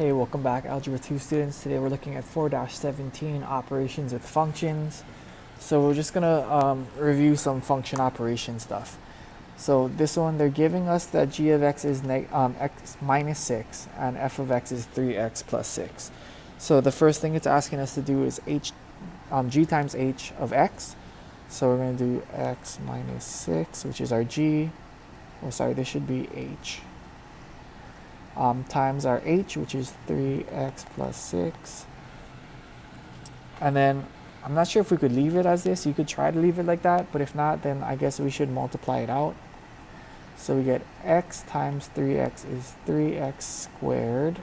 Hey, welcome back, Algebra 2 students. Today we're looking at 4-17 operations with functions. So we're just going to review some function operation stuff. So this one, they're giving us that g of x is x minus 6 and f of x is 3x plus 6. So the first thing it's asking us to do is g times h of x. So we're going to do x minus 6, which is our g. Oh, sorry, this should be h. Times our h, which is 3x plus 6. And then I'm not sure if we could leave it as this. You could try to leave it like that, but if not, then I guess we should multiply it out. So we get x times 3x is 3x squared.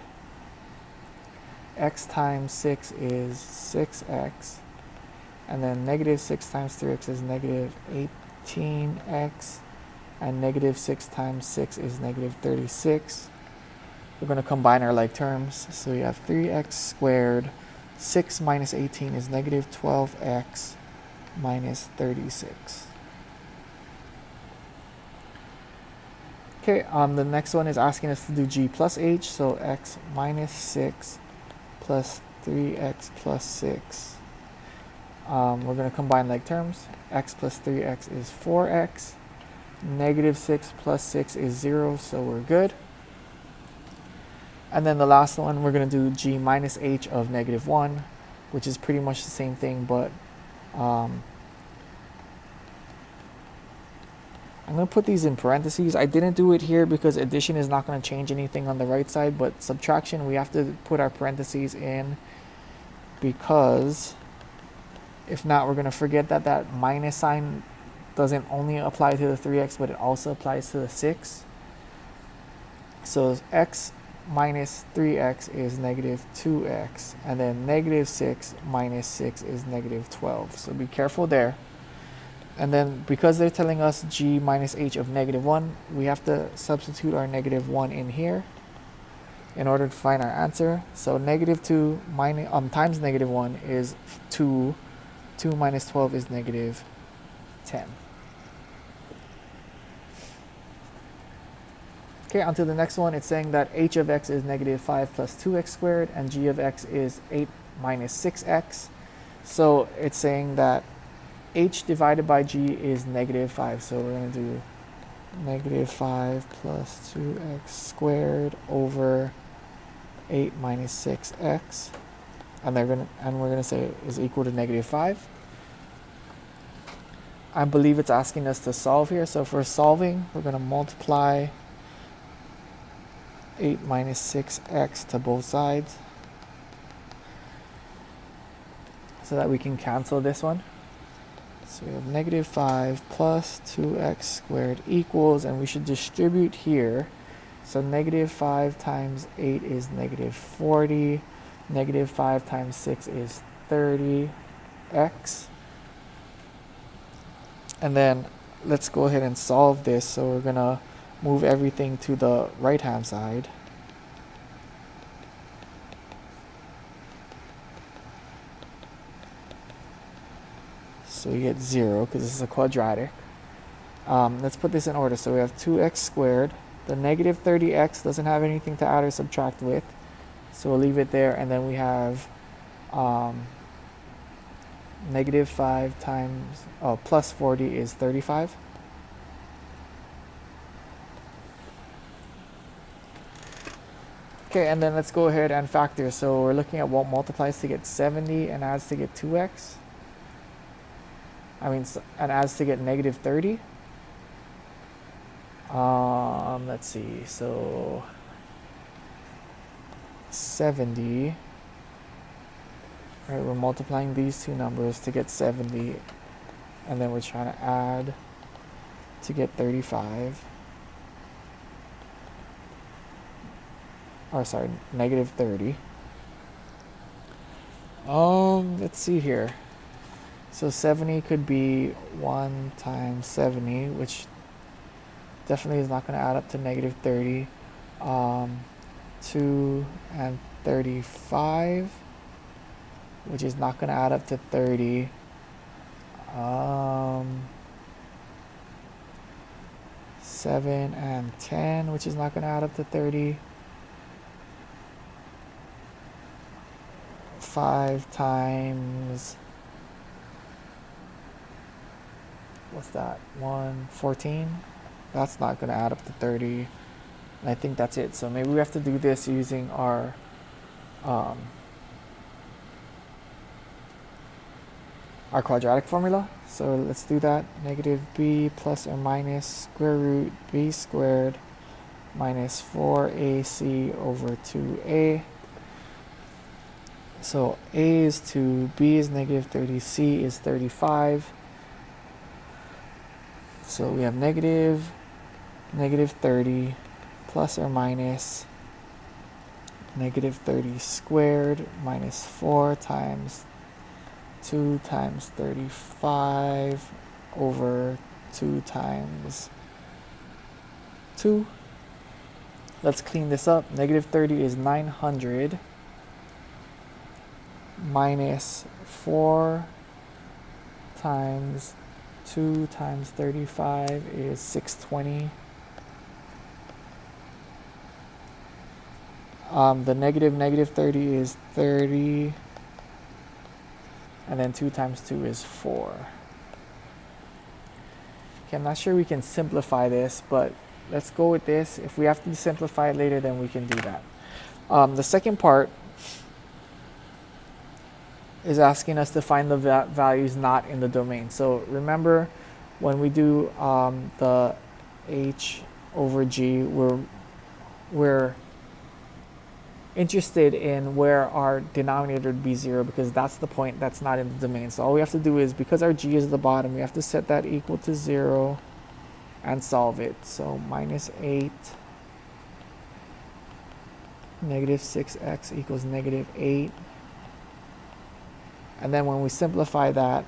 X times 6 is 6x. And then negative 6 times 3x is negative 18x. And negative 6 times 6 is negative 36. We're going to combine our like terms. So we have 3x squared. 6 minus 18 is negative 12x minus 36. Okay, the next one is asking us to do g plus h. So x minus 6 plus 3x plus 6. We're going to combine like terms. X plus 3x is 4x. Negative 6 plus 6 is 0, so we're good. And then the last one, we're going to do g minus h of negative 1, which is pretty much the same thing, but I'm going to put these in parentheses. I didn't do it here because addition is not going to change anything on the right side, but subtraction, we have to put our parentheses in because if not, we're going to forget that that minus sign doesn't only apply to the 3x, but it also applies to the 6. So x minus 3x is negative 2x, and then negative 6 minus 6 is negative 12. So be careful there. And then because they're telling us g minus h of negative 1, we have to substitute our negative 1 in here in order to find our answer. So negative 2 times negative 1 is 2. 2 minus 12 is negative 10. Okay, on to the next one. It's saying that h of x is negative 5 plus 2x squared, and g of x is 8 minus 6x. So it's saying that h divided by g is negative 5. So we're going to do negative 5 plus 2x squared over 8 minus 6x. And we're going to say is equal to negative 5. I believe it's asking us to solve here. So for solving, we're going to multiply 8 minus 6x to both sides so that we can cancel this one. So we have negative 5 plus 2x squared equals, and we should distribute here. So negative 5 times 8 is negative 40. Negative 5 times 6 is 30x. And then let's go ahead and solve this. So we're going to move everything to the right hand side. So we get 0 because this is a quadratic. Let's put this in order. So we have 2x squared. The negative 30x doesn't have anything to add or subtract with, so we'll leave it there. And then we have negative 5 times, plus 40 is 35. Okay, and then let's go ahead and factor. So we're looking at what multiplies to get 70 and adds to get 2x. And adds to get negative 30. Let's see. So 70. Right, we're multiplying these two numbers to get 70, and then we're trying to add to get 35. Or sorry, negative 30. Let's see here. So 70 could be 1 times 70, which definitely is not going to add up to negative 30. 2 and 35, which is not going to add up to 30. 7 and 10, which is not going to add up to 30. 5 times, what's that, 114? That's not going to add up to 30. And I think that's it. So maybe we have to do this using our quadratic formula. So let's do that. Negative b plus or minus square root b squared minus 4ac over 2a. So a is 2, b is negative 30, c is 35. So we have negative 30 plus or minus negative 30 squared minus 4 times 2 times 35 over 2 times 2. Let's clean this up. Negative 30 is 900 minus 4 times 2 times 35 is 620. The negative 30 is 30, and then 2 times 2 is 4. Okay, I'm not sure we can simplify this, but let's go with this. If we have to simplify it later, then we can do that. The second part is asking us to find the values not in the domain. So remember, when we do the h over g, we're interested in where our denominator would be 0, because that's the point that's not in the domain. So all we have to do is, because our g is at the bottom, we have to set that equal to 0 and solve it. So minus 8 negative 6x equals negative 8. And then when we simplify that,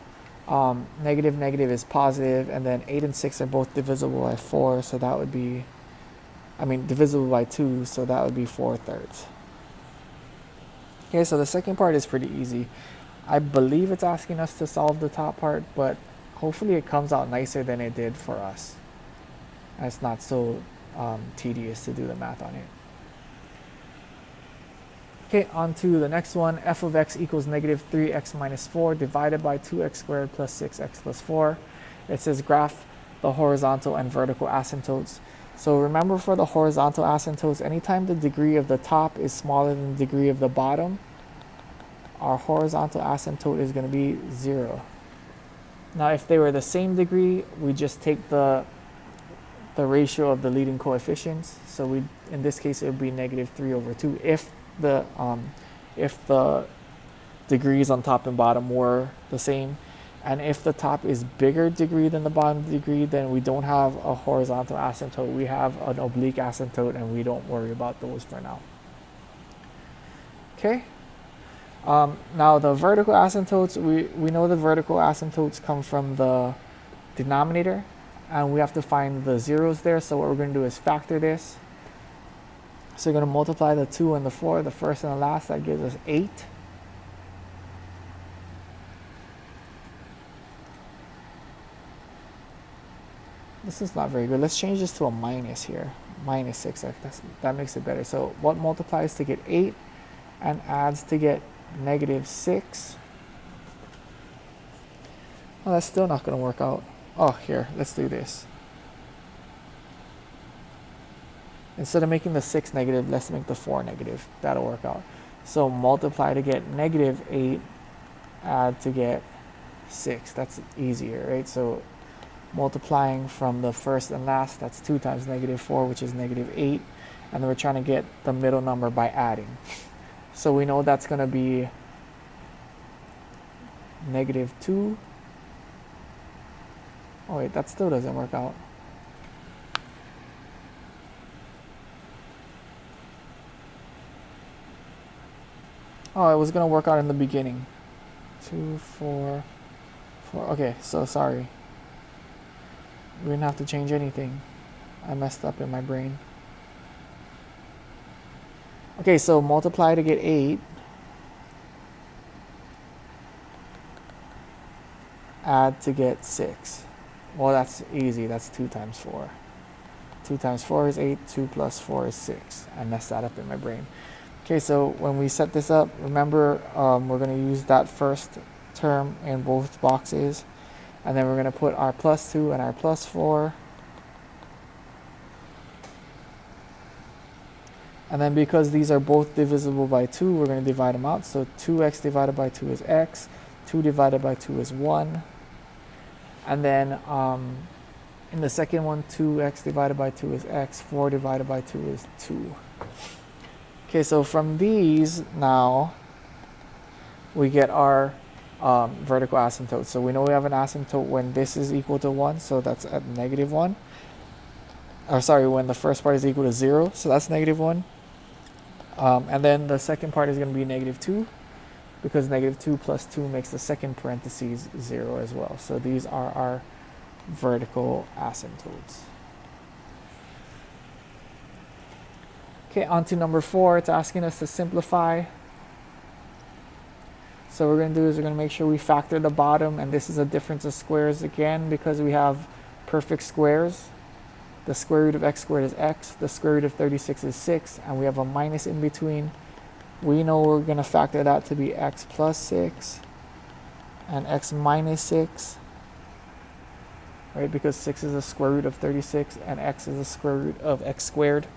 negative is positive, and then 8 and 6 are both divisible by 4, so that would be, divisible by 2, so that would be 4/3. Okay, so the second part is pretty easy. I believe it's asking us to solve the top part, but hopefully it comes out nicer than it did for us. And it's not so tedious to do the math on it. Okay, on to the next one. F of x equals negative 3x minus 4 divided by 2x squared plus 6x plus 4. It says graph the horizontal and vertical asymptotes. So remember, for the horizontal asymptotes, anytime the degree of the top is smaller than the degree of the bottom, our horizontal asymptote is going to be 0. Now if they were the same degree, we just take the ratio of the leading coefficients. So in this case it would be negative 3 over 2 if the degrees on top and bottom were the same. And if the top is bigger degree than the bottom degree, then we don't have a horizontal asymptote. We have an oblique asymptote, and we don't worry about those for now. Okay. Now the vertical asymptotes, we know the vertical asymptotes come from the denominator, and we have to find the zeros there. So what we're going to do is factor this. So we're going to multiply the 2 and the 4, the first and the last. That gives us 8. This is not very good. Let's change this to a minus here. Minus 6. That makes it better. So what multiplies to get 8 and adds to get negative 6? Oh, that's still not going to work out. Oh, here, let's do this. Instead of making the 6 negative, let's make the 4 negative. That'll work out. So multiply to get negative 8, add to get 6. That's easier, right? So multiplying from the first and last, that's 2 times negative 4, which is negative 8. And then we're trying to get the middle number by adding. So we know that's going to be negative 2. Oh wait, that still doesn't work out. Oh, it was going to work out in the beginning. 2, 4, 4. Okay, so sorry. We didn't have to change anything. I messed up in my brain. Okay, so multiply to get 8. Add to get 6. Well, that's easy. That's 2 times 4. 2 times 4 is 8. 2 plus 4 is 6. I messed that up in my brain. Okay, so when we set this up, remember we're going to use that first term in both boxes, and then we're going to put our plus 2 and our plus 4. And then because these are both divisible by 2, we're going to divide them out. So 2x divided by 2 is x, 2 divided by 2 is 1. And then in the second one, 2x divided by 2 is x, 4 divided by 2 is 2. Okay, so from these now, we get our vertical asymptote. So we know we have an asymptote when this is equal to 1, so that's at -1. Or sorry, when the first part is equal to 0, so that's -1. And then the second part is going to be -2, because -2 plus 2 makes the second parentheses 0 as well. So these are our vertical asymptotes. Okay, on to number 4. It's asking us to simplify. So what we're going to do is we're going to make sure we factor the bottom, and this is a difference of squares again because we have perfect squares. The square root of x squared is x, the square root of 36 is 6, and we have a minus in between. We know we're going to factor that to be x plus 6 and x minus 6, right? Because 6 is the square root of 36 and x is the square root of x squared.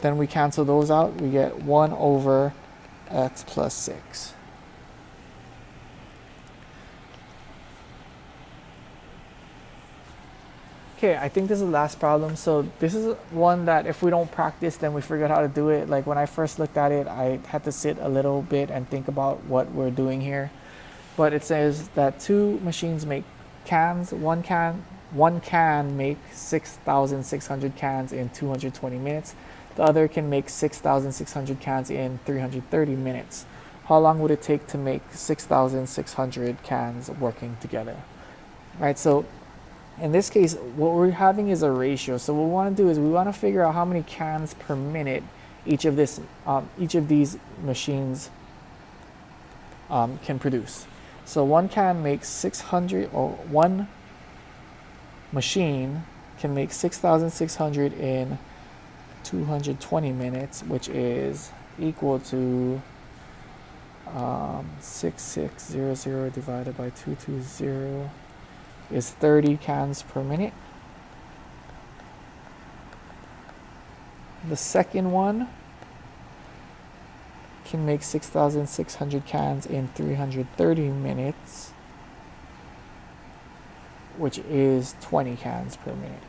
Then we cancel those out. We get 1 over x plus 6. Okay, I think this is the last problem. So this is one that if we don't practice, then we forget how to do it. Like when I first looked at it, I had to sit a little bit and think about what we're doing here. But it says that 2 machines make cans. One can make 6,600 cans in 220 minutes. The other can make 6,600 cans in 330 minutes. How long would it take to make 6,600 cans working together? Right, so in this case, what we're having is a ratio. So what we want to do is we want to figure out how many cans per minute each of these machines can produce. So one can make 600, or one machine can make 6,600 in 220 minutes, which is equal to 6600 divided by 220 is 30 cans per minute. The second one can make 6,600 cans in 330 minutes, which is 20 cans per minute.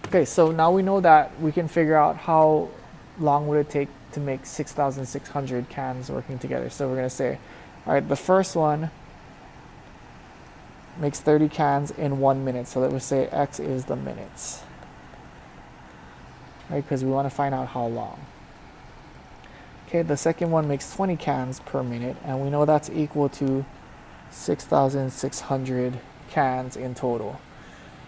Okay, so now we know that we can figure out how long would it take to make 6,600 cans working together. So we're going to say, all right, the first one makes 30 cans in 1 minute. So that would say x is the minutes, right? Because we want to find out how long. Okay, the second one makes 20 cans per minute, and we know that's equal to 6,600 cans in total.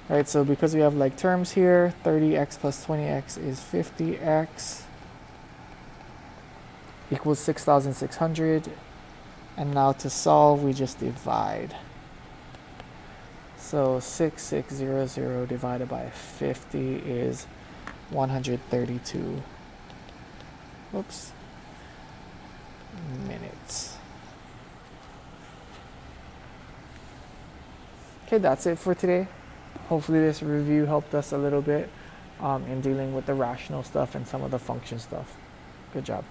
Right, so because we have like terms here, 30x plus 20x is 50x equals 6,600. And now to solve, we just divide. So 6600 divided by 50 is 132 minutes. Okay, that's it for today. Hopefully this review helped us a little bit in dealing with the rational stuff and some of the function stuff. Good job.